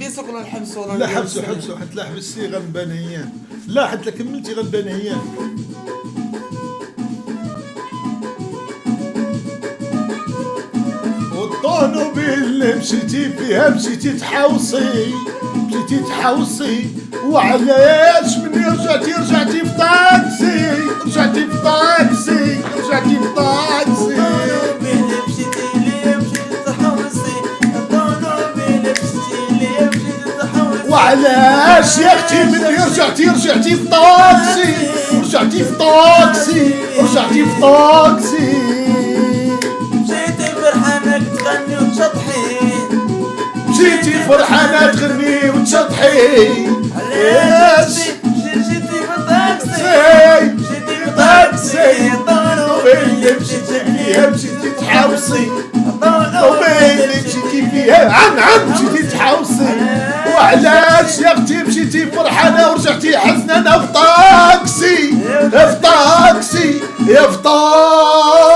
نحبسك ولا نحبسو ولا لا حبسو حتى لا حبستي غنبان هيان، لا حتى لا كملتي غنبان هيان. والطونوبيل اللي مشيتي فيها مشيتي تحوصي، مشيتي تحوصي، وعلاش مني رجعتي في طاكسي، رجعتي في طاكسي، رجعتي في طاكسي. وعلاش يا اختي مني رجعتي في طاكسي، رجعتي في طاكسي، رجعتي في طاكسي. مشيتي فرحانة تغني وتشطحي، مشيتي فرحانة تغني وتشطحي، علاش جيتي في الطاكسي، جيتي في طاكسي. الطونوبيل اللي مشيتي فيها مشيتي تحوصي، الطونوبيل اللي مشيتي فيها عن مشيتي تحوصي. وعلاش يا اختي مشيتي فرحانة ورجعتي حزنانة في طاكسي، في طاكسي، في طاكسي.